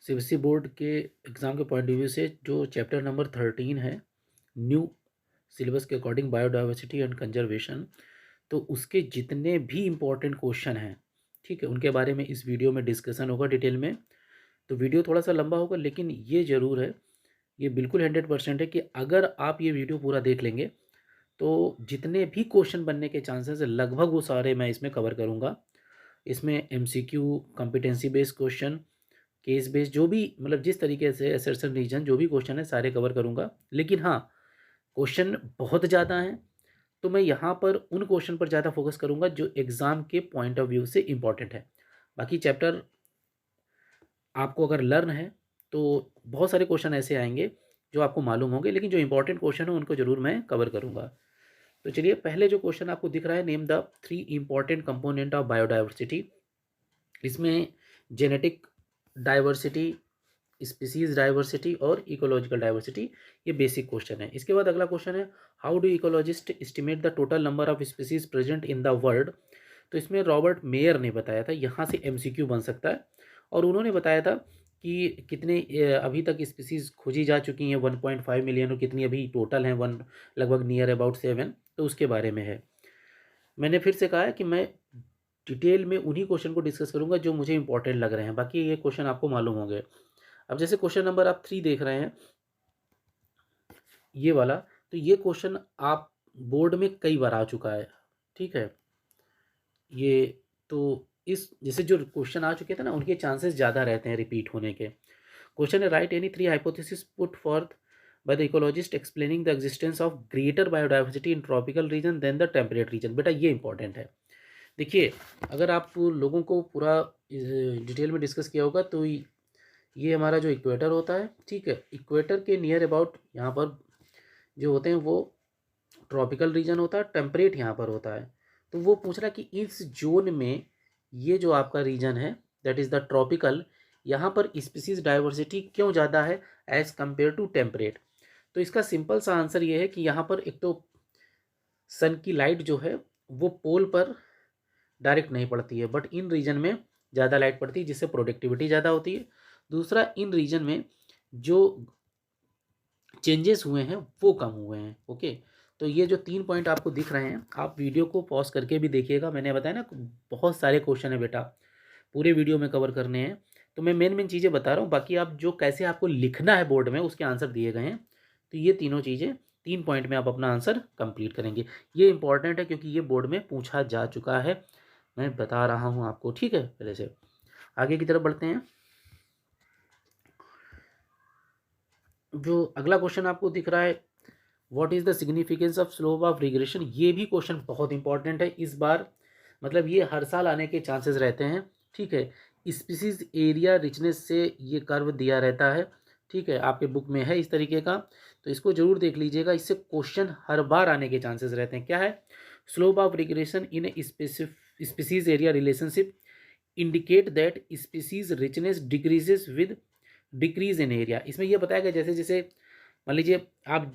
CBSE board के exam के point of view से जो चैप्टर नंबर 13 है, न्यू सिलेबस के अकॉर्डिंग बायोडाइवर्सिटी एंड कंजर्वेशन, तो उसके जितने भी इम्पोर्टेंट क्वेश्चन हैं, ठीक है, उनके बारे में इस वीडियो में डिस्कशन होगा डिटेल में। तो वीडियो थोड़ा सा लंबा होगा, लेकिन ये ज़रूर है, ये बिल्कुल 100% है कि अगर आप ये वीडियो पूरा देख लेंगे तो जितने भी क्वेश्चन बनने के चांसेस है लगभग वो सारे मैं इसमें कवर करूँगा। इसमें MCQ, competency based question, case based, जो भी मतलब जिस तरीके से असर्शन रीजन जो भी क्वेश्चन है सारे कवर करूँगा। लेकिन हाँ, क्वेश्चन बहुत ज़्यादा हैं, तो मैं यहाँ पर उन क्वेश्चन पर ज़्यादा फोकस करूँगा जो एग्ज़ाम के पॉइंट ऑफ व्यू से इम्पॉर्टेंट है। बाकी चैप्टर आपको अगर लर्न है तो बहुत सारे क्वेश्चन ऐसे आएंगे जो आपको मालूम होंगे, लेकिन जो इंपॉर्टेंट क्वेश्चन है उनको ज़रूर मैं कवर करूँगा। तो चलिए, पहले जो क्वेश्चन आपको दिख रहा है, name the 3 important component of biodiversity. इसमें जेनेटिक डाइवर्सिटी, स्पीसीज डाइवर्सिटी और इकोलॉजिकल डाइवर्सिटी, ये बेसिक क्वेश्चन है। इसके बाद अगला क्वेश्चन है, how do ecologist estimate the total number of species present in the world. तो इसमें रॉबर्ट मेयर ने बताया था, यहाँ से एमसीक्यू बन सकता है। और उन्होंने बताया था कि कितने अभी तक स्पीसीज खोजी जा चुकी हैं, 1.5 मिलियन, और कितनी अभी टोटल हैं, वन लगभग नियर अबाउट 7। तो उसके बारे में है। मैंने फिर से कहा है कि मैं डिटेल में उन्हीं क्वेश्चन को डिस्कस करूंगा जो मुझे इंपॉर्टेंट लग रहे हैं, बाकी ये क्वेश्चन आपको मालूम होंगे। अब जैसे क्वेश्चन नंबर आप 3 देख रहे हैं, ये वाला, तो ये क्वेश्चन आप बोर्ड में कई बार आ चुका है, ठीक है। ये तो इस जैसे जो क्वेश्चन आ चुके थे ना, उनके चांसेस ज़्यादा रहते हैं रिपीट होने के। क्वेश्चन है, right any 3 hypothesis put forth by the ecologist explaining the existence of greater biodiversity in tropical region than the temperate region। बेटा ये इंपॉर्टेंट है। देखिए, अगर आप लोगों को पूरा डिटेल में डिस्कस किया होगा तो ये हमारा जो इक्वेटर होता है, ठीक है, इक्वेटर के नियर अबाउट यहाँ पर जो होते हैं वो ट्रॉपिकल रीजन होता है, टेम्परेट यहाँ पर होता है। तो वो पूछ रहा है कि इस जोन में ये जो आपका रीजन है, दैट इज़ द ट्रॉपिकल, यहाँ पर स्पीसीज डाइवर्सिटी क्यों ज़्यादा है एज़ कम्पेयर टू टेम्परेट। तो इसका सिंपल सा आंसर ये है कि यहाँ पर एक तो सन की लाइट जो है वो पोल पर डायरेक्ट नहीं पड़ती है, बट इन रीजन में ज़्यादा लाइट पड़ती है, जिससे प्रोडक्टिविटी ज़्यादा होती है। दूसरा, इन रीजन में जो चेंजेस हुए हैं वो कम हुए हैं। ओके, तो ये जो 3 पॉइंट आपको दिख रहे हैं, आप वीडियो को पॉज करके भी देखिएगा। मैंने बताया ना, बहुत सारे क्वेश्चन है बेटा, पूरे वीडियो में कवर करने हैं। तो मैं मेन मेन चीज़ें बता रहा हूँ, बाकी आप जो कैसे आपको लिखना है बोर्ड में उसके आंसर दिए गए हैं। तो ये तीनों चीज़ें 3 पॉइंट में आप अपना आंसर कंप्लीट करेंगे। ये इंपॉर्टेंट है क्योंकि ये बोर्ड में पूछा जा चुका है, मैं बता रहा हूँ आपको, ठीक है। पहले से आगे की तरफ बढ़ते हैं। जो अगला क्वेश्चन आपको दिख रहा है, what is the significance of slope of regression. ये भी क्वेश्चन बहुत इंपॉर्टेंट है इस बार, मतलब ये हर साल आने के चांसेस रहते हैं, ठीक है। स्पीसीज एरिया रिचनेस से ये कर्व दिया रहता है, ठीक है, आपके बुक में है इस तरीके का, तो इसको जरूर देख लीजिएगा। इससे क्वेश्चन हर बार आने के चांसेस रहते हैं। क्या है, slope of regression in a species area relationship indicate that species richness decreases with decrease in area. इसमें यह बताया गया, जैसे जैसे मान लीजिए आप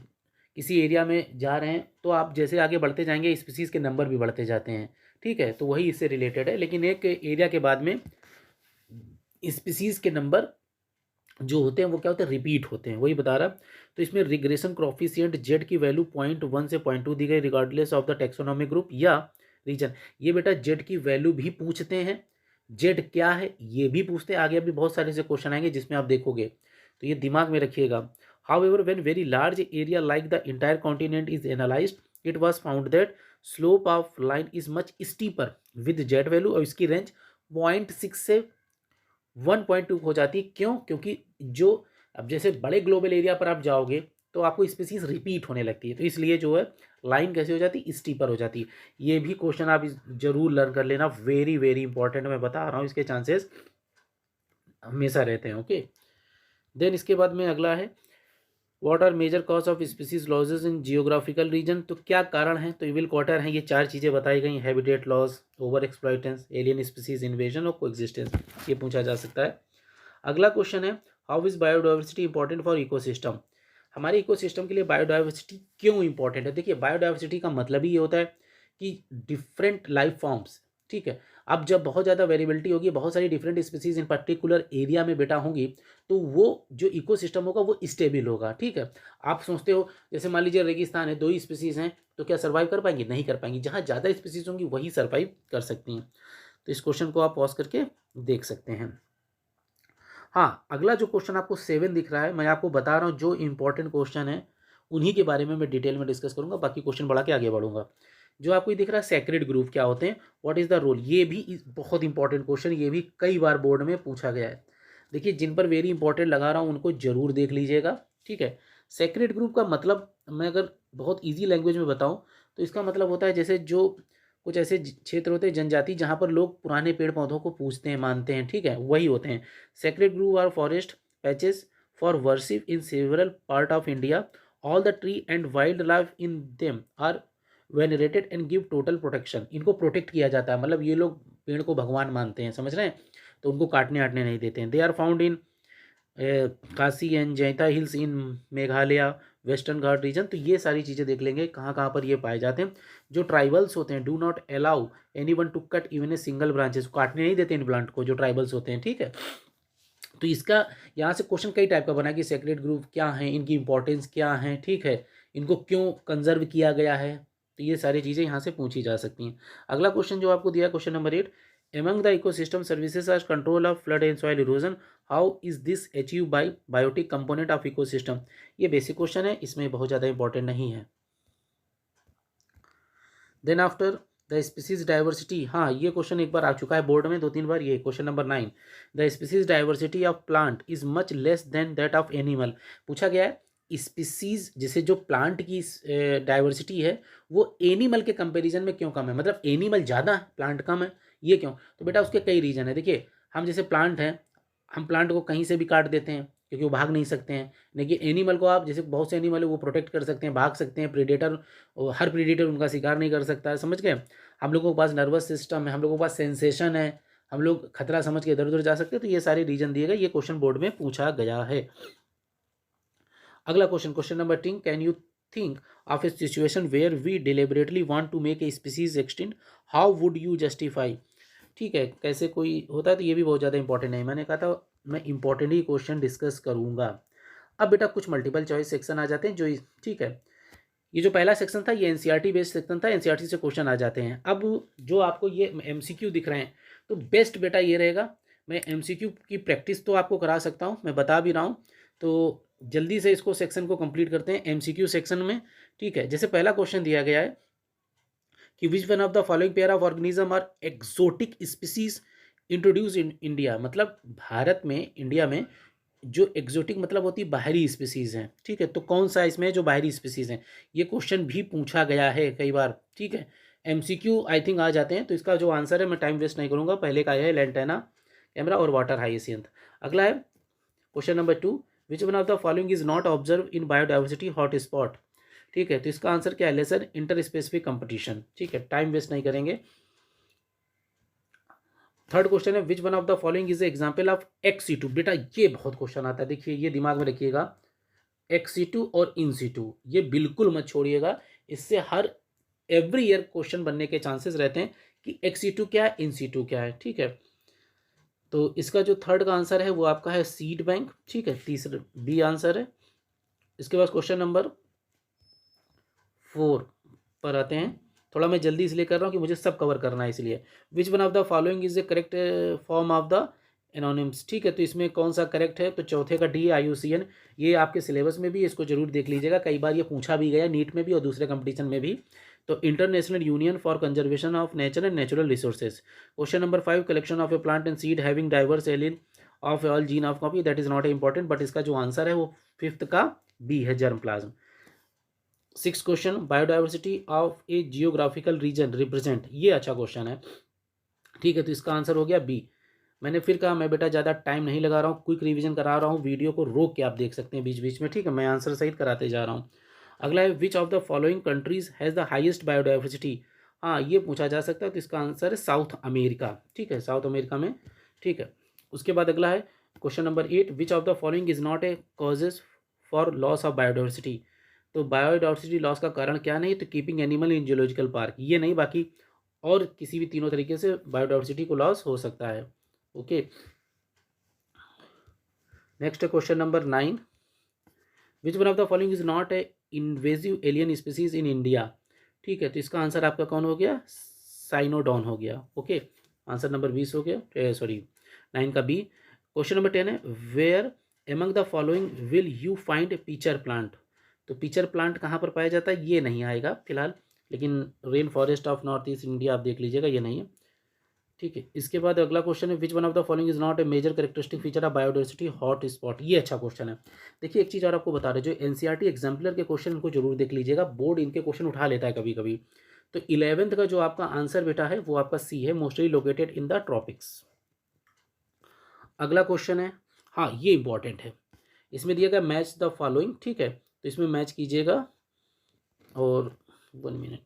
किसी एरिया में जा रहे हैं, तो आप जैसे आगे बढ़ते जाएंगे स्पीसीज़ के नंबर भी बढ़ते जाते हैं, ठीक है। तो वही इससे रिलेटेड है, लेकिन एक एरिया के बाद में स्पीसीज़ के नंबर जो होते हैं वो क्या होते हैं, रिपीट होते हैं, वही बता रहा। तो इसमें रिग्रेशन कोएफिशिएंट जेड की वैल्यू 0.1 से 0.2 दी गई regardless of the taxonomic group या रीजन। ये बेटा जेड की वैल्यू भी पूछते हैं, जेड क्या है ये भी पूछते हैं। आगे अभी बहुत सारे से क्वेश्चन आएंगे जिसमें आप देखोगे, तो ये दिमाग में रखिएगा। However, when very large area like the entire continent is analyzed, it was found that slope of line is much steeper with z value, और इसकी रेंज 0.6 से 1.2 हो जाती है। क्यों? क्योंकि जो अब जैसे बड़े ग्लोबल एरिया पर आप जाओगे तो आपको स्पीसीज रिपीट होने लगती है, तो इसलिए जो है लाइन कैसे हो जाती है, स्टीपर हो जाती है। ये भी क्वेश्चन आप जरूर लर्न कर लेना, वेरी वेरी इंपॉर्टेंट, मैं बता रहा हूँ, इसके चांसेस हमेशा रहते हैं। ओके, देन इसके बाद में अगला है, what are major cause of species losses in geographical region. तो क्या कारण है, तो इविल क्वार्टर हैं, ये 4 चीज़ें बताई गई, habitat loss, over exploitation, alien species invasion और कोएग्जिस्टेंस। ये पूछा जा सकता है। अगला क्वेश्चन है, how is biodiversity important for ecosystem. हमारे इकोसिस्टम के लिए बायोडाइवर्सिटी क्यों इंपॉर्टेंट है। देखिए, बायोडाइवर्सिटी का मतलब ही ये होता है कि डिफरेंट लाइफ फॉर्म्स, ठीक है, अब जब बहुत ज़्यादा वेरिएबिलिटी होगी, बहुत सारी different species in particular area में बेटा होंगी, तो वो जो इकोसिस्टम होगा वो स्टेबल होगा। ठीक है, आप सोचते हो जैसे मान लीजिए रेगिस्तान है, 2 ही स्पीसीज हैं, तो क्या सर्वाइव कर पाएंगी? नहीं कर पाएंगी। जहाँ ज़्यादा स्पीसीज होंगी वही सर्वाइव कर सकती हैं। तो इस क्वेश्चन को आप पॉज करके देख सकते हैं। हाँ, अगला जो क्वेश्चन आपको 7 दिख रहा है, मैं आपको बता रहा हूँ जो इंपॉर्टेंट क्वेश्चन है उन्हीं के बारे में मैं डिटेल में डिस्कस करूंगा, बाकी क्वेश्चन बढ़ा के आगे बढ़ूंगा। जो आपको ये दिख रहा है सेक्रेड ग्रुप क्या होते हैं, व्हाट इज द रोल, ये भी बहुत इंपॉर्टेंट क्वेश्चन, ये भी कई बार बोर्ड में पूछा गया है। देखिए, जिन पर वेरी इंपॉर्टेंट लगा रहा हूँ उनको जरूर देख लीजिएगा। ठीक है, सेक्रेड ग्रुप का मतलब मैं अगर बहुत ईजी लैंग्वेज में बताऊँ तो इसका मतलब होता है जैसे जो कुछ ऐसे क्षेत्र होते हैं जनजाति जहाँ पर लोग पुराने पेड़ पौधों को पूजते हैं, मानते हैं। ठीक है, वही होते हैं sacred group are forest patches for worship in several part of India. All the tree and wildlife in them are venerated and give total protection. इनको प्रोटेक्ट किया जाता है, मतलब ये लोग पेड़ को भगवान मानते हैं, समझ रहे हैं, तो उनको काटने आटने नहीं देते हैं। They are found in Khasi and Jaintia hills in Meghalaya western Ghat region. तो ये सारी चीज़ें देख लेंगे कहाँ कहाँ पर ये पाए जाते हैं। जो ट्राइबल्स होते हैं, do not allow any one two cut even a single branches, काटने नहीं देते इन प्लांट को, जो ट्राइबल्स होते हैं। ठीक है, तो इसका यहाँ से क्वेश्चन कई टाइप का बना कि सेक्रेड ग्रुप क्या है, इनकी इंपॉर्टेंस क्या है, ठीक है, इनको क्यों कंजर्व किया गया है, तो ये सारी चीज़ें यहाँ से पूछी जा सकती हैं। अगला क्वेश्चन जो आपको दिया question number 8, among the ecosystem services are control of flood and soil erosion, how is this achieve by biotic component of ecosystem. ये बेसिक क्वेश्चन है, इसमें बहुत ज़्यादा इंपॉर्टेंट नहीं है। Then after the species diversity, हाँ ये क्वेश्चन एक बार आ चुका है बोर्ड में 2-3 बार, ये question number 9, the species diversity of plant is much less than that of animal. पूछा गया है स्पीसीज जैसे जो प्लांट की डाइवर्सिटी है वो एनिमल के कंपैरिजन में क्यों कम है, मतलब एनिमल ज़्यादा है प्लांट कम है, ये क्यों? तो बेटा उसके कई रीजन है। देखिए, हम जैसे प्लांट हैं, हम प्लांट को कहीं से भी काट देते हैं क्योंकि वो भाग नहीं सकते हैं, लेकिन एनिमल को आप जैसे बहुत से एनिमल है वो प्रोटेक्ट कर सकते हैं, भाग सकते हैं, प्रीडेटर, हर प्रीडेटर उनका शिकार नहीं कर सकता है, समझ गए। हम लोगों के पास नर्वस सिस्टम है, हम लोगों के पास सेंसेशन है, हम लोग खतरा समझ के इधर उधर जा सकते हैं। तो ये सारे रीजन दिए गए, ये क्वेश्चन बोर्ड में पूछा गया है। अगला question, question number 10, can you think of a situation where we deliberately want to make a species extinct, how would you justify. ठीक है, कैसे कोई होता है, तो ये भी बहुत ज़्यादा इंपॉर्टेंट है, मैंने कहा था मैं इंपॉर्टेंट ही क्वेश्चन डिस्कस करूंगा। अब बेटा कुछ मल्टीपल चॉइस सेक्शन आ जाते हैं जो, ठीक है, ये जो पहला सेक्शन था ये एनसीईआरटी बेस्ड सेक्शन था, एनसीईआरटी से क्वेश्चन आ जाते हैं। अब जो आपको ये एमसीक्यू दिख रहे हैं, तो बेस्ट बेटा ये रहेगा, मैं एमसीक्यू की प्रैक्टिस तो आपको करा सकता हूँ, मैं बता भी रहा हूँ, तो जल्दी से इसको सेक्शन को कंप्लीट करते हैं एमसीक्यू सेक्शन में। ठीक है, जैसे पहला क्वेश्चन दिया गया है कि which one of the following pair of organism are exotic species introduce in India, मतलब भारत में, इंडिया में जो एक्सोटिक मतलब होती है बाहरी स्पीसीज हैं। ठीक है, तो कौन सा इसमें जो बाहरी स्पीसीज हैं, ये क्वेश्चन भी पूछा गया है कई बार। ठीक है, एमसीक्यू आई थिंक आ जाते हैं, तो इसका जो आंसर है मैं टाइम वेस्ट नहीं करूंगा, पहले का है लैंटेना कैमरा और वाटर हाइसियंथ। अगला है question number 2, which one of the following is not observe in biodiversity hot spot. ठीक है, तो इसका आंसर क्या है, लेसर इंटर स्पेसिफिक कंपटीशन। ठीक है, टाइम वेस्ट नहीं करेंगे। थर्ड क्वेश्चन है which one of the following is example of एक्स-C2। बेटा ये बहुत क्वेश्चन आता है, देखिए ये दिमाग में रखिएगा, एक्स-C2 और इन-C2 ये बिल्कुल मत छोड़िएगा, इससे हर एवरी ईयर क्वेश्चन बनने के चांसेस रहते हैं कि एक्स-C2 क्या है, इन-C2 क्या है। ठीक है, तो इसका जो थर्ड का आंसर है वो आपका है सीड बैंक। ठीक है, तीसरा बी आंसर है। इसके बाद क्वेश्चन नंबर 4 पर आते हैं, थोड़ा मैं जल्दी इसलिए कर रहा हूँ कि मुझे सब कवर करना है इसलिए। विच one of the following is the correct form of the anonymous. ठीक है, तो इसमें कौन सा करेक्ट है, तो चौथे का डी IUCN, ये आपके सिलेबस में भी, इसको जरूर देख लीजिएगा, कई बार ये पूछा भी गया नीट में भी और दूसरे कंपटीशन में भी। तो international union for conservation of nature and natural resources. Question number 5, collection of a plant and seed having diverse alien of all gene of copy, that is not important, but इसका जो answer है वो fifth का B है, germplasm. 6 question, biodiversity of a geographical region represent, ये अच्छा question है। ठीक है, तो इसका आंसर हो गया बी। मैंने फिर कहा मैं बेटा ज़्यादा टाइम नहीं लगा रहा हूँ, क्विक रिवीजन करा रहा हूँ, वीडियो को रोक के आप देख सकते हैं बीच बीच में। ठीक है, मैं आंसर सहित कराते जा रहा हूँ। अगला है which of the following countries has the highest biodiversity. हाँ, ये पूछा जा सकता है, तो इसका आंसर है साउथ अमेरिका। ठीक है, साउथ अमेरिका में। ठीक है, उसके बाद अगला है question number 8, which of the following is not A causes for loss of biodiversity. तो बायोडाइवर्सिटी लॉस का कारण क्या नहीं, तो keeping animal in zoological park, ये नहीं, बाकी और किसी भी तीनों तरीके से बायोडाइवर्सिटी को लॉस हो सकता है। Okay, next question number 9, which one of the following is not A invasive alien species in India. ठीक है, तो इसका आंसर आपका कौन हो गया, साइनोडॉन हो गया। ओके, आंसर नंबर 20 हो गया, सॉरी 9 का बी। क्वेश्चन नंबर 10 है, where among the following will you find pitcher plant. तो पीचर प्लांट कहाँ पर पाया जाता है, ये नहीं आएगा फिलहाल, लेकिन rain forest of north east India आप देख लीजिएगा, ये नहीं है। ठीक है, इसके बाद अगला क्वेश्चन है, which one of the following is not a major characteristic feature of biodiversity hotspot. ये अच्छा क्वेश्चन है। देखिए एक चीज़ और आपको बता रहे, जो एनसीईआरटी एग्जाम्पलर के क्वेश्चन इनको जरूर देख लीजिएगा, बोर्ड इनके क्वेश्चन उठा लेता है कभी कभी। तो 11th का जो आपका आंसर बेटा है वो आपका सी है, mostly located in the tropics. अगला क्वेश्चन है, हाँ ये इंपॉर्टेंट है, इसमें दिया गया मैच द फॉलोइंग। ठीक है, तो इसमें मैच कीजिएगा, और 1 मिनट,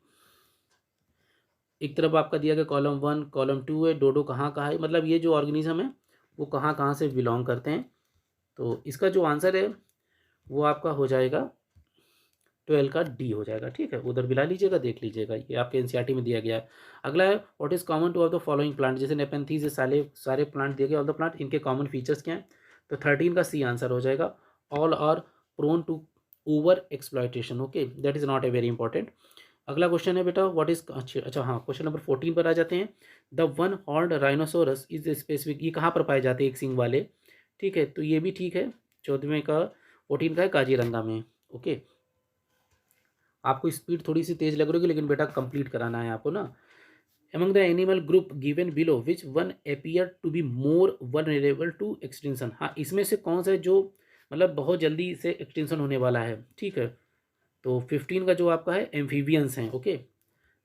एक तरफ आपका दिया गया कॉलम 1 कॉलम 2 है, डोडो कहाँ कहाँ है, मतलब ये जो ऑर्गेनिज्म है वो कहाँ कहाँ से बिलोंग करते हैं। तो इसका जो आंसर है वो आपका हो जाएगा 12 का डी हो जाएगा। ठीक है, उधर मिला लीजिएगा, देख लीजिएगा, ये आपके एनसीईआरटी में दिया गया है। अगला है, what is common to of the following plant, जैसे नेपेंथीज सारे प्लांट दिए गए, ऑल द प्लांट, इनके कॉमन फीचर्स क्या हैं। तो 13 का सी आंसर हो जाएगा, all are prone to over exploitation. Okay, that is not a very important. अगला क्वेश्चन है बेटा, व्हाट इज, अच्छा हाँ, क्वेश्चन नंबर 14 पर आ जाते हैं, the one horn rhinoceros is specific, ये कहाँ पर पाए जाते हैं एक सिंग वाले। ठीक है, तो ये भी ठीक है, 14वें का 14 का है काजीरंगा में। ओके, आपको स्पीड थोड़ी सी तेज लग रही होगी, लेकिन बेटा कंप्लीट कराना है आपको ना। Among the animal group given below, which one appear to be more vulnerable to extinction। हाँ, इसमें से कौन सा है जो मतलब बहुत जल्दी से एक्सटिंक्शन होने वाला है। ठीक है, तो 15 का जो आपका है एम्फीबियंस हैं। Okay,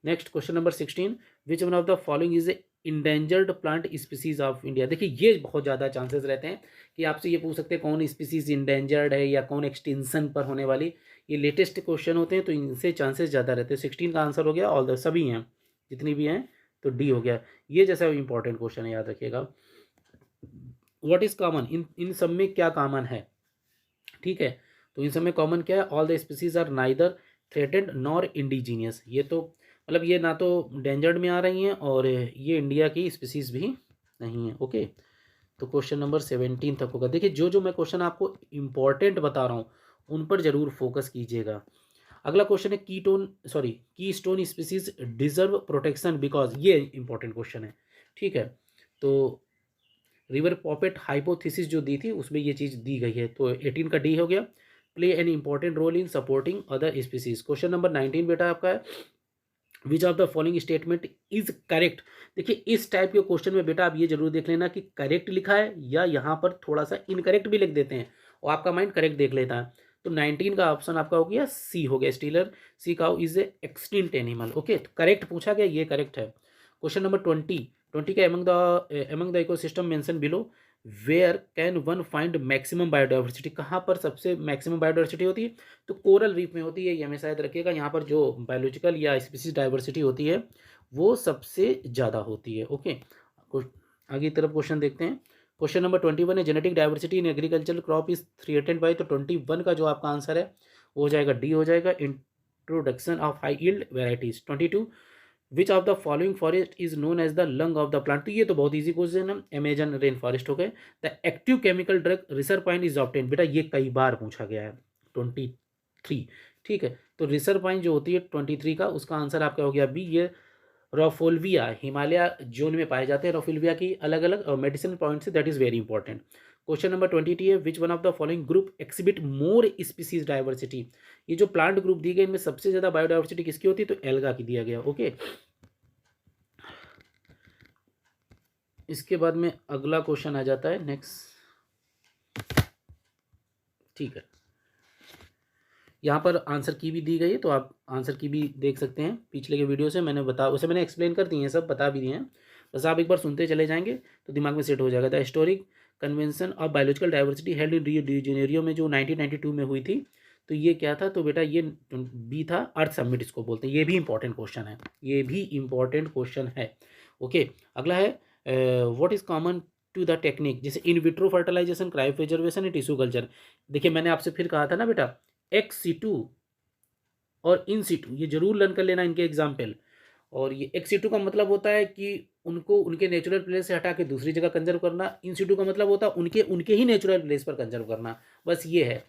next question number 16, which one of the following is a endangered plant species of India. देखिए ये बहुत ज़्यादा चांसेस रहते हैं कि आपसे ये पूछ सकते हैं कौन स्पीसीज इंडेंजर्ड है या कौन एक्सटिंक्शन पर होने वाली, ये लेटेस्ट क्वेश्चन होते हैं, तो इनसे चांसेस ज़्यादा रहते हैं। 16 का आंसर हो गया, ऑल द सभी हैं जितनी भी हैं, तो डी हो गया। ये जैसा इंपॉर्टेंट क्वेश्चन है, याद रखिएगा। व्हाट इज कॉमन, इन सब में क्या कॉमन है। ठीक है, तो इन सब में कॉमन क्या है, all the species are neither threatened nor indigenous. ये तो मतलब ये ना तो डेंजर्ड में आ रही हैं और ये इंडिया की स्पीसीज भी नहीं है। ओके, तो क्वेश्चन नंबर 17 तक होगा। देखिए जो जो मैं क्वेश्चन आपको इंपॉर्टेंट बता रहा हूँ उन पर जरूर फोकस कीजिएगा। अगला क्वेश्चन है, की stone species deserve protection because, ये इंपॉर्टेंट क्वेश्चन है। ठीक है, तो रिवर पॉपेट हाइपोथेसिस जो दी थी उसमें ये चीज़ दी गई है, तो 18 का डी हो गया, play an important role in supporting other species. Question number 19 बेटा आपका है, which of the following statement is correct. देखिए इस टाइप के क्वेश्चन में बेटा आप ये जरूर देख लेना कि करेक्ट लिखा है या यहाँ पर थोड़ा सा इनकरेक्ट भी लिख देते हैं और आपका माइंड करेक्ट देख लेता है। तो 19 का ऑप्शन आपका हो गया सी हो गया, Steller sea cow is a extinct animal. Okay, तो करेक्ट पूछा गया, ये करेक्ट है। क्वेश्चन नंबर 20 का among the ecosystem mention below, where can one find maximum biodiversity, कहाँ पर सबसे मैक्सिमम बायोडाइवर्सिटी होती है। तो कोरल रीफ में होती है, ये हमेशा याद रखिएगा, यहाँ पर जो बायोलॉजिकल या स्पीसीज डाइवर्सिटी होती है वो सबसे ज़्यादा होती है। ओके, आगे तरफ क्वेश्चन देखते हैं। क्वेश्चन नंबर 21 है, genetic diversity in agriculture crop is threatened by. तो 21 का जो आपका आंसर है वो हो जाएगा डी हो जाएगा, introduction of high yield varieties. 22, which of the following forest is known as the lung of the plant. तो ये तो बहुत इजी क्वेश्चन है, अमेजन रेन फॉरेस्ट हो गए। The active chemical drug reserpine is obtain, बेटा ये कई बार पूछा गया है। 23, ठीक है, तो रिसरपाइन जो होती है 23 का, उसका आंसर आपका हो गया बी, ये रोफोल्विया हिमालय जोन में पाए जाते हैं। रोफोल्विया की अलग अलग मेडिसिन पॉइंट से, that is very important. Question number 22 है, which one of the following group exhibit more species diversity. ये जो प्लांट ग्रुप दी गई इनमें सबसे ज्यादा बायोडाइवर्सिटी किसकी होती है, तो एल्गा की दिया गया। ओके, इसके बाद में अगला क्वेश्चन आ जाता है नेक्स्ट। ठीक है, यहाँ पर आंसर की भी दी गई है, तो आप आंसर की भी देख सकते हैं, पिछले के वीडियो से मैंने उसे मैंने एक्सप्लेन कर दिए हैं, सब बता भी दिए हैं, बस आप एक बार सुनते चले जाएंगे तो दिमाग में सेट हो जाएगा। The historic convention of biological diversity held in Rio de Janeiro में जो 1992 में हुई थी, तो ये क्या था, तो बेटा ये बी था, अर्थ समिट इसको बोलते हैं। ये भी इंपॉर्टेंट क्वेश्चन है, ये भी इंपॉर्टेंट क्वेश्चन है। ओके, अगला है, what is common to the technique, जैसे in vitro fertilization, cryopreservation, tissue culture. देखिए मैंने आपसे फिर कहा था ना बेटा, एक्स सीटू और इन सीटू, ये जरूर लर्न कर लेना इनके एग्जाम्पल। और ये एक्स सीटू का मतलब होता है कि उनको उनके नेचुरल प्लेस से हटा के दूसरी जगह कंजर्व करना। इन सीटू का मतलब होता है उनके उनके ही नेचुरल प्लेस पर कंजर्व करना, बस ये है।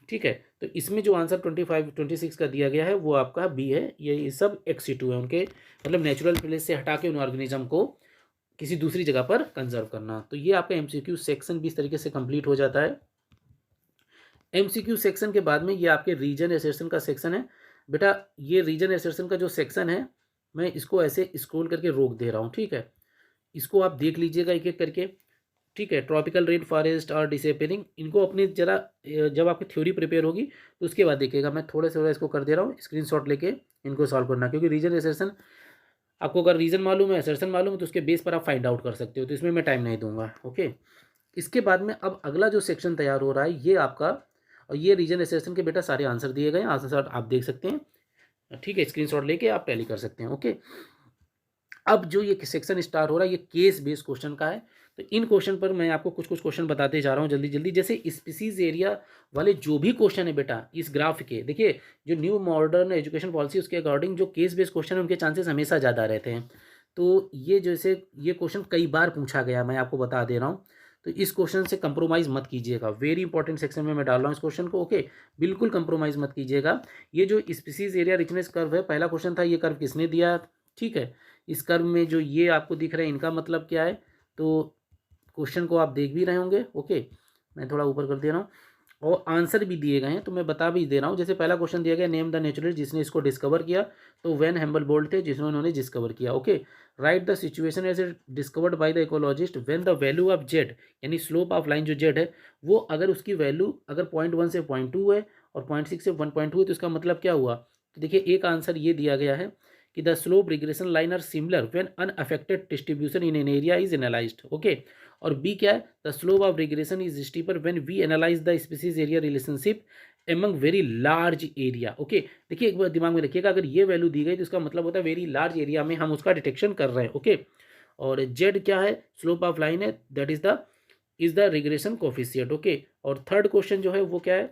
ठीक है, तो इसमें जो आंसर 26 का दिया गया है वो आपका बी है। ये सब एक्स सीटू है, उनके मतलब नेचुरल प्लेस से हटा के उन ऑर्गेनिज्म को किसी दूसरी जगह पर कंजर्व करना। तो ये आपका एमसीक्यू सेक्शन भी इस तरीके से कंप्लीट हो जाता है। एमसीक्यू सेक्शन के बाद में ये आपके रीजन एसेशन का सेक्शन है। बेटा ये रीजन एसेशन का जो सेक्शन है, मैं इसको ऐसे स्क्रॉल करके रोक दे रहा हूँ। ठीक है, इसको आप देख लीजिएगा एक एक करके। ठीक है, ट्रॉपिकल रेन फॉरेस्ट और डिसअपियरिंग, इनको अपनी जरा जब आपकी थ्योरी प्रिपेयर होगी तो उसके बाद देखिएगा। मैं थोड़ा से थोड़ा इसको कर दे रहा हूँ, स्क्रीनशॉट लेके इनको सॉल्व करना, क्योंकि रीजन एसेशन आपको अगर रीजन मालूम है, एसेशन मालूम है, तो उसके बेस पर आप फाइंड आउट कर सकते हो। तो इसमें मैं टाइम नहीं दूंगा। ओके, इसके बाद में अब अगला जो सेक्शन तैयार हो रहा है ये आपका, और ये रीजन एसेशन के बेटा सारे आंसर दिए गए हैं, आंसर आप देख सकते हैं। ठीक है, स्क्रीनशॉट लेके आप टैली कर सकते हैं। ओके, अब जो ये सेक्शन स्टार्ट हो रहा है ये केस बेस्ड क्वेश्चन का है। तो इन क्वेश्चन पर मैं आपको कुछ कुछ क्वेश्चन बताते जा रहा हूँ जल्दी जल्दी। जैसे स्पीसीज एरिया वाले जो भी क्वेश्चन है बेटा इस ग्राफ के, देखिए जो न्यू मॉडर्न एजुकेशन पॉलिसी उसके अकॉर्डिंग जो केस बेस्ड क्वेश्चन है उनके चांसेस हमेशा ज़्यादा रहते हैं। तो ये जैसे ये क्वेश्चन कई बार पूछा गया, मैं आपको बता दे रहा हूँ। तो इस क्वेश्चन से कंप्रोमाइज़ मत कीजिएगा, वेरी इंपॉर्टेंट सेक्शन में मैं डाल रहा हूँ इस क्वेश्चन को। ओके, बिल्कुल कंप्रोमाइज़ मत कीजिएगा। ये जो स्पीसीज एरिया रिचनेस कर्व है, पहला क्वेश्चन था, ये कर्व किसने दिया? ठीक है, इस कर्व में जो ये आपको दिख रहा है इनका मतलब क्या है? तो क्वेश्चन को आप देख भी रहे होंगे। ओके, मैं थोड़ा ऊपर कर दे रहा हूँ और आंसर भी दिए गए हैं तो मैं बता भी दे रहा हूँ। जैसे पहला क्वेश्चन दिया गया, नेम द नेचुरलिस्ट जिसने इसको डिस्कवर किया, तो वेन हेम्बलबोल्ट थे जिसने उन्होंने डिस्कवर किया। Okay, write the situation as a discovered by the ecologist when the value of Z, यानी स्लोप ऑफ लाइन जो जेड है वो अगर उसकी वैल्यू अगर 0.1 से 0.2 है और 0.6 से 1.2 है, तो इसका मतलब क्या हुआ? तो देखिए एक आंसर ये दिया गया है कि the slope regression line are similar when unaffected distribution in an area is analysed. Okay, और बी क्या है? The slope of regression is steeper when we analyse the species area relationship among very large area. Okay, देखिए एक बार दिमाग में रखिएगा, अगर ये वैल्यू दी गई तो इसका मतलब होता है वेरी लार्ज एरिया में हम उसका डिटेक्शन कर रहे हैं। ओके, और जेड क्या है? स्लोप ऑफ लाइन है, that is the regression coefficient. Okay, और थर्ड क्वेश्चन जो है वो क्या है?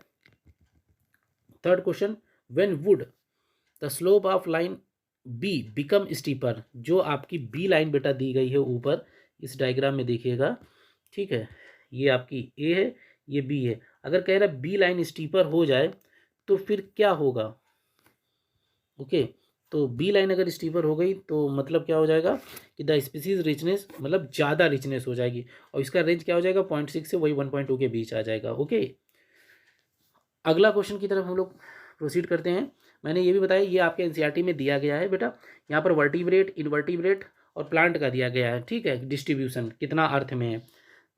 Third question, when would the slope of line be become steeper, जो आपकी बी लाइन बेटा दी गई है ऊपर इस डायग्राम में देखिएगा। ठीक है, ये आपकी ए है, ये बी है। अगर कह रहा है बी लाइन स्टीपर हो जाए तो फिर क्या होगा? ओके, तो बी लाइन अगर स्टीपर हो गई तो मतलब क्या हो जाएगा कि द स्पीसीज रिचनेस मतलब ज़्यादा रिचनेस हो जाएगी, और इसका रेंज क्या हो जाएगा? 0.6 से वही 1.2 के बीच आ जाएगा। ओके, अगला क्वेश्चन की तरफ हम लोग प्रोसीड करते हैं। मैंने ये भी बताया ये आपके एनसीईआरटी में दिया गया है बेटा, यहाँ पर वर्टिब्रेट, इनवर्टिब्रेट और प्लांट का दिया गया है। ठीक है, डिस्ट्रीब्यूशन कितना अर्थ में है।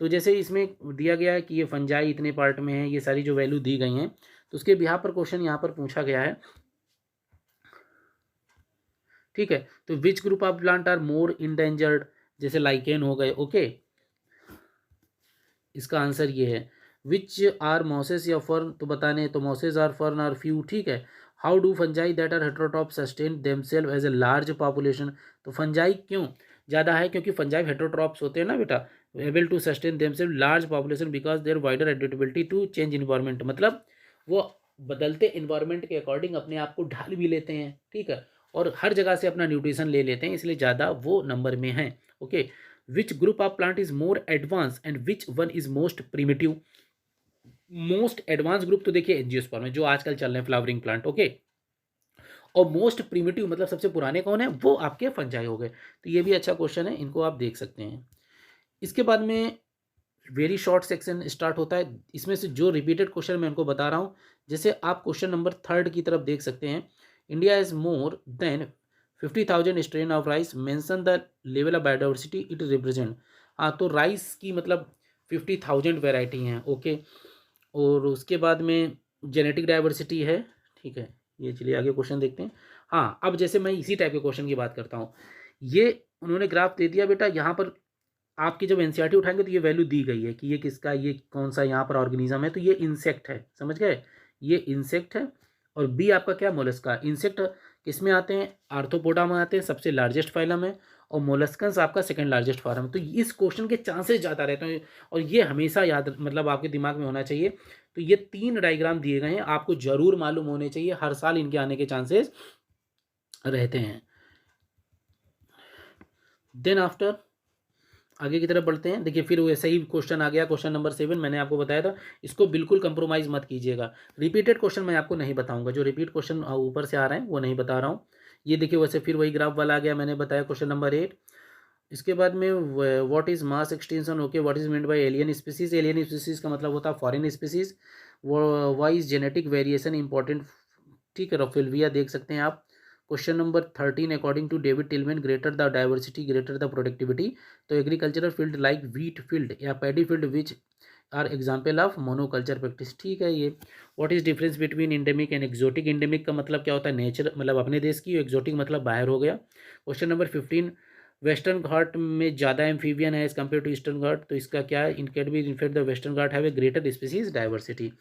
तो जैसे इसमें दिया गया है कि ये फंजाई इतने पार्ट में है, ये सारी जो वैल्यू दी गई हैं, तो उसके बिहाफ पर क्वेश्चन यहाँ पर पूछा गया है। ठीक है, तो which group of plant are more endangered, जैसे लाइकेन हो गए। ओके, इसका आंसर ये है। विच आर मॉसेस या फर्न, तो बताने तो mosses are fern are few. ठीक है, how do fungi that are heterotroph sustain themself as a large population, तो फंजाई क्यों ज़्यादा है? क्योंकि फंजाई हेट्रोट्रॉप्स होते हैं ना बेटा, able to sustain themself large population because their wider adaptability to change environment, मतलब वो बदलते इन्वायरमेंट के अकॉर्डिंग अपने आप को ढाल भी लेते हैं। ठीक है, और हर जगह से अपना न्यूट्रिशन ले लेते हैं, इसलिए ज़्यादा वो नंबर में है। Okay, which group of plant is more advance and which one is most primitive, most advance group तो देखिए एंजियोस्पर्म है जो आजकल चल रहे हैं फ्लावरिंग प्लांट। ओके, और मोस्ट प्रिमिटिव मतलब सबसे पुराने कौन है? वो आपके फंजाई हो गए। तो ये भी अच्छा क्वेश्चन है, इनको आप देख सकते हैं। इसके बाद में वेरी शॉर्ट सेक्शन स्टार्ट होता है, इसमें से जो रिपीटेड क्वेश्चन मैं उनको बता रहा हूँ। जैसे आप क्वेश्चन नंबर 3 की तरफ देख सकते हैं, India is more than 50,000 strain of rice, mention the level of biodiversity it represent. हाँ, तो राइस की मतलब 50,000 वेराइटी हैं। ओके, और उसके बाद में जेनेटिक डाइवर्सिटी है। ठीक है, ये चलिए आगे क्वेश्चन देखते हैं। हाँ, अब जैसे मैं इसी टाइप के क्वेश्चन की बात करता हूँ, ये उन्होंने ग्राफ दे दिया बेटा, यहाँ पर आपकी जब एनसीईआरटी उठाएंगे तो ये वैल्यू दी गई है कि ये किसका, ये कौन सा यहाँ पर ऑर्गेनिज्म है, तो ये इंसेक्ट है, समझ गए? ये इंसेक्ट है। और बी आपका क्या? मोलस्का। इंसेक्ट किसमें आते हैं? आर्थ्रोपोडा में आते हैं, सबसे लार्जेस्ट फाइलम है, और मोलस्कन्स आपका सेकंड लार्जेस्ट फार्म है। तो इस क्वेश्चन के चांसेस ज़्यादा रहते हैं, और ये हमेशा याद मतलब आपके दिमाग में होना चाहिए। तो ये 3 डायग्राम दिए गए हैं, आपको जरूर मालूम होने चाहिए, हर साल इनके आने के चांसेस रहते हैं। देन आफ्टर आगे की तरफ बढ़ते हैं। देखिए फिर वैसा ही क्वेश्चन आ गया, क्वेश्चन नंबर 7। मैंने आपको बताया था इसको बिल्कुल कंप्रोमाइज़ मत कीजिएगा। रिपीटेड क्वेश्चन मैं आपको नहीं बताऊंगा, जो रिपीट क्वेश्चन ऊपर से आ रहे हैं वो नहीं बता रहा हूँ। ये देखिए वैसे फिर वही ग्राफ वाला आ गया, मैंने बताया क्वेश्चन नंबर 8। इसके बाद में what is mass extension, okay, what is meant by alien species. Alien species का मतलब होता है foreign species. Why is genetic variation important, ठीक है, रफेलविया देख सकते हैं आप। Question number 13, according to David Tilman, greater the diversity greater the productivity. तो agricultural field like wheat field या paddy field which are example of monoculture practice, ठीक है ये। What is difference between endemic and exotic. Endemic का मतलब क्या होता है, नेचर मतलब अपने देश की, एक्जोटिक मतलब बाहर हो गया। क्वेश्चन नंबर 15, वेस्टर्न घाट में ज़्यादा एम्फीबियन है एज कम्पेयर टू ईस्टर्न घाट। तो इसका क्या है, in fact the western Ghat have a greater species diversity.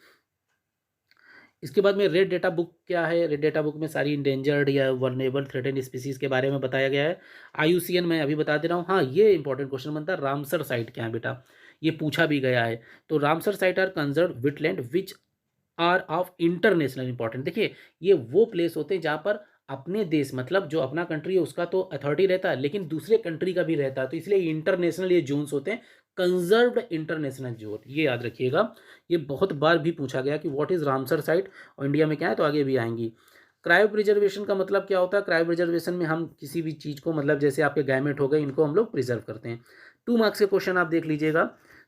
इसके बाद में रेड डेटा बुक क्या है, रेड डेटा बुक में सारी इंडेंजर्ड या वर्नेबल थ्रेटेंड स्पीसीज के बारे में बताया गया है। IUCN मैं अभी बता दे रहा हूँ। हाँ, ये इंपॉर्टेंट क्वेश्चन बनता है, रामसर साइट क्या है बेटा, ये पूछा भी गया है। तो Ramsar site are conserve wetland which are of international important. देखिए ये वो प्लेस होते हैं जहाँ पर अपने देश मतलब जो अपना कंट्री है उसका तो अथॉरिटी रहता है, लेकिन दूसरे कंट्री का भी रहता है, तो इसलिए इंटरनेशनल ये जोन्स होते हैं, कंजर्व्ड इंटरनेशनल जोन, ये याद रखिएगा। ये बहुत बार भी पूछा गया कि व्हाट इज रामसर साइट और इंडिया में क्या है, तो आगे भी आएंगी। क्रायो प्रिजर्वेशन का मतलब क्या होता है, क्रायो प्रिजर्वेशन में हम किसी भी चीज़ को मतलब जैसे आपके गैमेट हो गए इनको हम लोग प्रिजर्व करते हैं। 2 मार्क्स के क्वेश्चन आप देख लीजिएगा।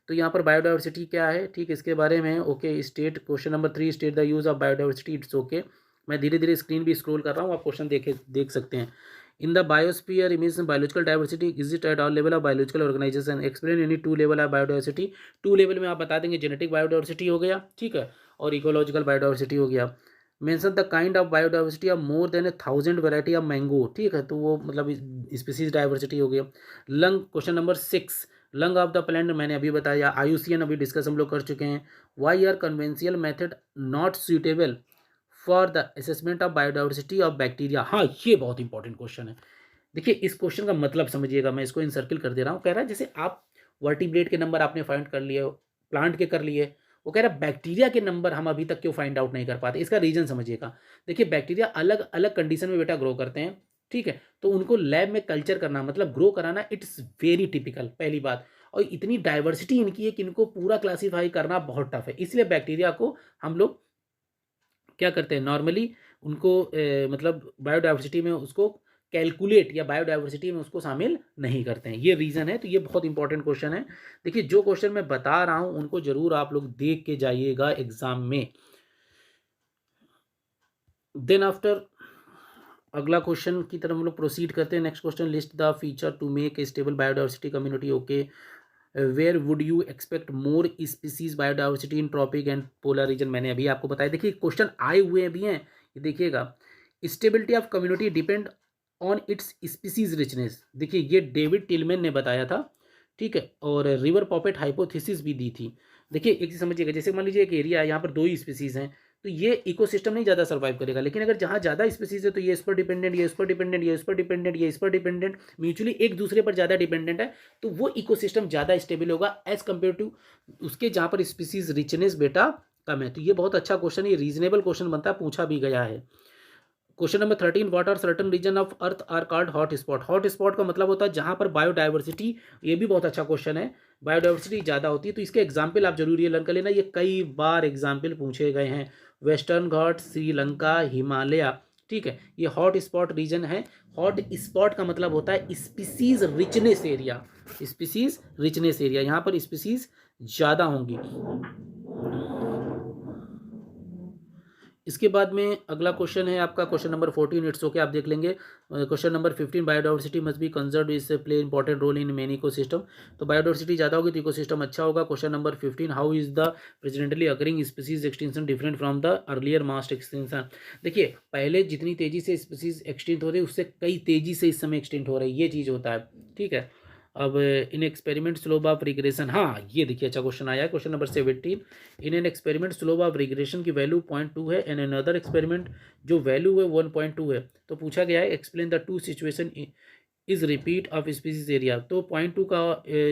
तो यहाँ पर बायोडाइवर्सिटी क्या है, ठीक, इसके बारे में okay. State question number 3, state the use of biodiversity, it's okay. मैं धीरे धीरे स्क्रीन भी स्क्रॉल कर रहा हूँ, आप क्वेश्चन देख सकते हैं। In the biosphere image biological diversity exist at all level of biological organisation, explain any 2 level of biodiversity. 2 level में आप बता देंगे, जेनेटिक बायोडाइवर्सिटी हो गया, ठीक है, और इकोलॉजिकल बायोडाइवर्सिटी हो गया। Mention the kind of biodiversity of more than 1000 variety of mango, ठीक है, तो वो मतलब स्पीसीज डाइवर्सिटी हो गया। Long question number 6, lung of the plant मैंने अभी बताया, IUCN अभी डिस्कस हम लोग कर चुके हैं। Why are conventional method not suitable for the assessment of biodiversity of bacteria. हाँ, ये बहुत इंपॉर्टेंट क्वेश्चन है। देखिए इस क्वेश्चन का मतलब समझिएगा, मैं इसको इनसर्किल कर दे रहा हूँ। कह रहा है जैसे आप वर्टिब्रेट के नंबर आपने फाइंड कर लिए, प्लांट के कर लिए, वो कह रहा है बैक्टीरिया के नंबर हम अभी तक क्यों फाइंड आउट नहीं कर पाते। इसका रीजन समझिएगा। देखिए बैक्टीरिया अलग अलग कंडीशन में बेटा ग्रो करते हैं, ठीक है, तो उनको लैब में कल्चर करना मतलब ग्रो कराना, इट्स वेरी टिपिकल, पहली बात। और इतनी डाइवर्सिटी इनकी है कि इनको पूरा क्लासीफाई करना बहुत टफ है, इसलिए बैक्टीरिया को हम लोग क्या करते हैं नॉर्मली उनको मतलब बायोडाइवर्सिटी में उसको कैलकुलेट या बायोडाइवर्सिटी में उसको शामिल नहीं करते हैं, ये रीज़न है। तो ये बहुत इंपॉर्टेंट क्वेश्चन है। देखिए जो क्वेश्चन मैं बता रहा हूँ उनको जरूर आप लोग देख के जाइएगा एग्जाम में। देन आफ्टर अगला क्वेश्चन की तरफ हम लोग प्रोसीड करते हैं। Next question, list the feature to make a stable biodiversity community, okay. Where would you expect more species biodiversity in tropic and polar region, मैंने अभी आपको बताया। देखिए क्वेश्चन आए हुए भी हैं, ये देखिएगा। Stability of community depend on it's species richness, देखिए ये डेविड टिलमैन ने बताया था, ठीक है, और रिवर पॉपेट हाइपोथेसिस भी दी थी। देखिए एक चीज समझिएगा, जैसे मान लीजिए एक एरिया है, यहाँ पर 2 ही स्पीसीज हैं, तो ये इकोसिस्टम नहीं ज़्यादा सर्वाइव करेगा। लेकिन अगर जहाँ ज़्यादा स्पीसीज है तो ये इस पर डिपेंडेंट, ये इस पर डिपेंडेंट, ये इस पर डिपेंडेंट, ये इस पर डिपेंडेंट, म्यूचुअली एक दूसरे पर ज़्यादा डिपेंडेंट है, तो वो इकोसिस्टम ज़्यादा स्टेबल होगा एज कम्पेयर टू उसके जहाँ पर स्पीसीज रिचनेस बेटा कम है। तो ये बहुत अच्छा क्वेश्चन, ये रीजनेबल क्वेश्चन बनता है, पूछा भी गया है। Question number 13, what are certain region of earth are called hot spot. Hot spot का मतलब होता है जहां पर बायोडाइवर्सिटी, ये भी बहुत अच्छा क्वेश्चन है, बायोडाइवर्सिटी ज़्यादा होती है। तो इसके एग्जाम्पल आप जरूर ये लर्न कर लेना, ये कई बार एग्जाम्पल पूछे गए हैं। वेस्टर्न घाट, श्रीलंका, हिमालय, ठीक है, ये हॉट स्पॉट रीजन है। हॉट स्पॉट का मतलब होता है species richness area, species richness area, यहाँ पर स्पीसीज ज़्यादा होंगी। इसके बाद में अगला क्वेश्चन है आपका क्वेश्चन नंबर 14, इट्स ओके, आप देख लेंगे। Question number 15, biodiversity must be conserve is play important role in many ecosystem. तो बायोडाइवर्सिटी ज़्यादा होगी तो इकोसिस्टम अच्छा होगा। Question number 15, how is the presently occurring species extension different from the earlier mass extension. देखिए पहले जितनी तेजी से स्पीसीज एक्सटेंट हो रही है उससे कई तेजी से इस समय एक्सटेंट हो रही है, ये चीज़ होता है, ठीक है। अब in experiment slope of regression, हाँ ये देखिए अच्छा क्वेश्चन आया है। Question number 17, in an experiment slope of regression की वैल्यू 0.2 है एंड अनदर एक्सपेरिमेंट जो वैल्यू है 1.2 है। तो पूछा गया है explain the 2 situation is repeat of species area. तो 0.2 का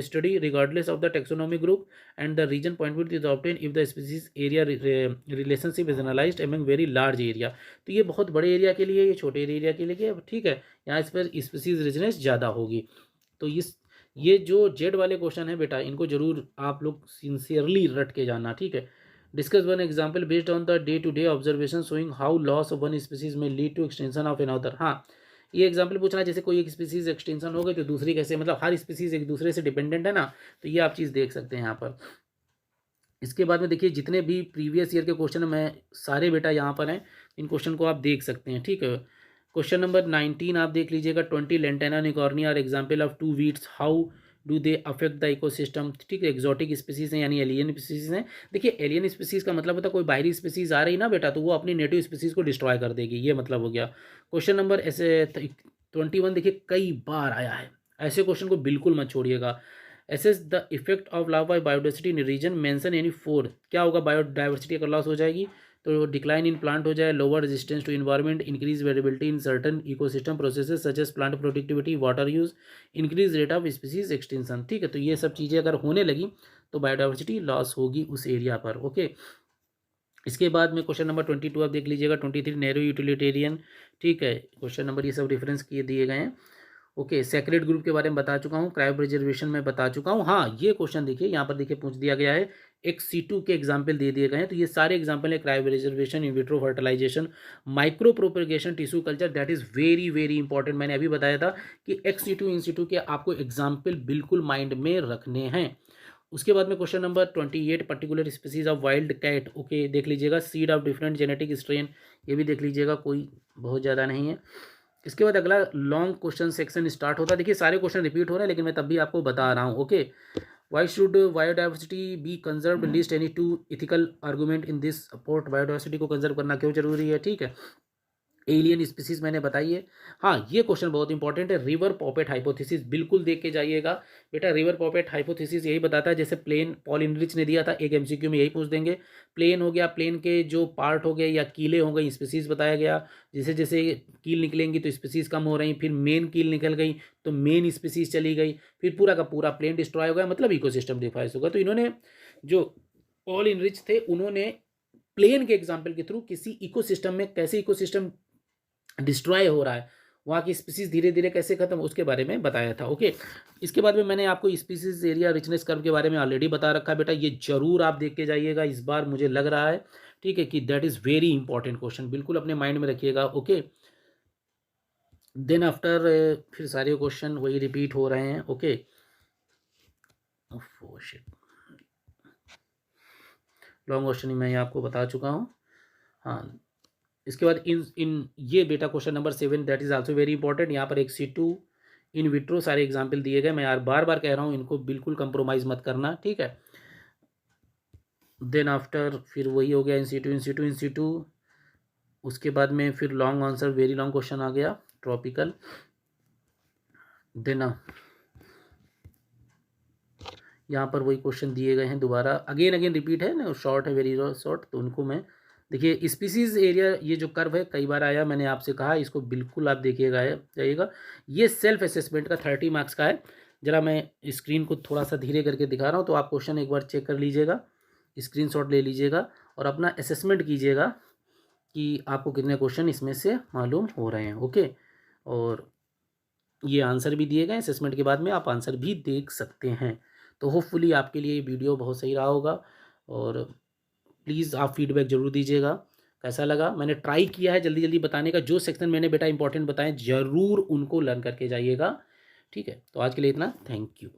study regardless of the taxonomy group and the region 0.2 is obtain if the species area relationship is analysed among very large area. तो ये बहुत बड़े एरिया के लिए, ये छोटे एरिया के लिए, ठीक है, यहाँ इस पर स्पीसीज रिचनेस ज़्यादा होगी। तो ये जो जेड वाले क्वेश्चन है बेटा, इनको जरूर आप लोग सिंसियरली रट के जाना, ठीक है। Discuss one example based on the day to day observation showing how loss of one species may lead to extension of another. हाँ, ये एग्जाम्पल पूछना है, जैसे कोई एक स्पीसीज एक्सटेंशन हो गई तो दूसरी कैसे, मतलब हर स्पीसीज एक दूसरे से डिपेंडेंट है ना, तो ये आप चीज़ देख सकते हैं यहाँ पर। इसके बाद में देखिए जितने भी प्रीवियस ईयर के क्वेश्चन मैं सारे बेटा यहाँ पर हैं, इन क्वेश्चन को आप देख सकते हैं, ठीक है। क्वेश्चन नंबर 19 आप देख लीजिएगा, 20 lantana eichhornia are example of two weeds, how do they affect the ecosystem, ठीक है। एक्जॉटिक स्पीसीज हैं यानी एलियन स्पीसीज हैं। देखिए एलियन स्पीसीज का मतलब होता है कोई बाहरी स्पीसीज आ रही ना बेटा, तो वो अपनी नेटिव स्पीसीज को डिस्ट्रॉय कर देगी, ये मतलब हो गया। क्वेश्चन नंबर ऐसे 21 देखिए कई बार आया है, ऐसे क्वेश्चन को बिल्कुल मत छोड़िएगा। Assess the effect of loss by biodiversity in region mention any four. क्या होगा, बायोडाइवर्सिटी अगर लॉस हो जाएगी तो डिक्लाइन इन प्लांट हो जाए, lower resistance to environment, increase variability in certain ecosystem processes such as plant productivity, water use, increase rate of species extension, ठीक है। तो ये सब चीज़ें अगर होने लगी तो बायोडाइवर्सिटी लॉस होगी उस एरिया पर, ओके। इसके बाद में क्वेश्चन नंबर 22 आप देख लीजिएगा, 23 नैरो यूटिलिटेरियन, ठीक है। क्वेश्चन नंबर ये सब रेफरेंस किए दिए गए हैं, ओके। सेक्रेट ग्रुप के बारे में बता चुका हूँ, क्रायो प्रिजर्वेशन में बता चुका हूँ। हाँ, ये क्वेश्चन देखिए यहाँ पर देखिए पूछ दिया गया है, एक C2 के एग्जाम्पल दे दिए गए हैं, तो ये सारे एग्जाम्पल है cryo preservation, in vitro fertilisation, micro propagation, tissue culture, that is very very important. मैंने अभी बताया था कि XC2 इन-सिटू के आपको एग्जाम्पल बिल्कुल माइंड में रखने हैं। उसके बाद में question number 28 particular species of wild cat, okay देख लीजिएगा, seed of different genetic strain, ये भी देख लीजिएगा, कोई बहुत ज़्यादा नहीं है। इसके बाद अगला लॉन्ग क्वेश्चन सेक्शन स्टार्ट होता है। देखिए सारे क्वेश्चन रिपीट हो रहे हैं लेकिन मैं तब भी आपको बता रहा हूँ, okay. Why should biodiversity B conserve, list any two ethical argument in this support. Biodiversity को कंजर्व करना क्यों जरूरी है, ठीक है। एलियन स्पीसीज मैंने बताई है। हाँ, ये क्वेश्चन बहुत इंपॉर्टेंट है, रिवर पॉपेट हाइपोथेसिस बिल्कुल देख के जाइएगा बेटा। रिवर पॉपेट हाइपोथेसिस यही बताता है, जैसे प्लेन पॉल इनरिच ने दिया था, एक MCQ में यही पूछ देंगे। प्लेन हो गया, प्लेन के जो पार्ट हो गए या कीले हो गई, स्पीसीज बताया गया। जैसे जैसे कील निकलेंगी तो स्पीसीज कम हो रही, फिर मेन कील निकल गई तो मेन स्पीसीज चली गई, फिर पूरा का पूरा प्लेन डिस्ट्रॉय हो गया, मतलब इकोसिस्टम डिफाइस होगा। तो इन्होंने जो पॉल इनरिच थे उन्होंने प्लेन के एग्जाम्पल के थ्रू किसी इकोसिस्टम में कैसे इकोसिस्टम डिस्ट्रॉय हो रहा है, वहाँ की स्पीसीज धीरे धीरे कैसे खत्म, उसके बारे में बताया था, ओके। इसके बाद में मैंने आपको स्पीसीज एरिया रिचनेस कर्व के बारे में ऑलरेडी बता रखा है बेटा, ये जरूर आप देख के जाइएगा इस बार, मुझे लग रहा है, ठीक है, कि that is very important question, बिल्कुल अपने माइंड में रखिएगा, ओके। देन आफ्टर फिर सारे क्वेश्चन वही रिपीट हो रहे हैं, ओके। लॉन्ग क्वेश्चन मैं आपको बता चुका हूँ, हाँ। इसके बाद इन ये बेटा question number 7 that is also very important. यहाँ पर एक C2 इन विट्रो सारे एग्जाम्पल दिए गए, मैं यार बार बार कह रहा हूँ इनको बिल्कुल कंप्रोमाइज़ मत करना, ठीक है। देन आफ्टर फिर वही हो गया इन situ। उसके बाद में फिर long answer very long question आ गया, ट्रॉपिकल। देन यहाँ पर वही क्वेश्चन दिए गए हैं दोबारा, अगेन अगेन रिपीट है ना, शॉर्ट है, वेरी शॉर्ट, तो उनको मैं देखिए। स्पीसीज एरिया ये जो कर्व है कई बार आया, मैंने आपसे कहा इसको बिल्कुल आप देखिएगा जाइएगा। ये सेल्फ असेसमेंट का 30 मार्क्स का है। जरा मैं स्क्रीन को थोड़ा सा धीरे करके दिखा रहा हूँ, तो आप क्वेश्चन एक बार चेक कर लीजिएगा, स्क्रीनशॉट ले लीजिएगा और अपना असेसमेंट कीजिएगा कि आपको कितने क्वेश्चन इसमें से मालूम हो रहे हैं, ओके। और ये आंसर भी दिए गए, असेसमेंट के बाद में आप आंसर भी देख सकते हैं। तो होपफुली आपके लिए ये वीडियो बहुत सही रहा होगा, और प्लीज़ आप फीडबैक ज़रूर दीजिएगा कैसा लगा। मैंने ट्राई किया है जल्दी जल्दी बताने का, जो सेक्शन मैंने बेटा इंपॉर्टेंट बताएं ज़रूर उनको लर्न करके जाइएगा, ठीक है। तो आज के लिए इतना, थैंक यू।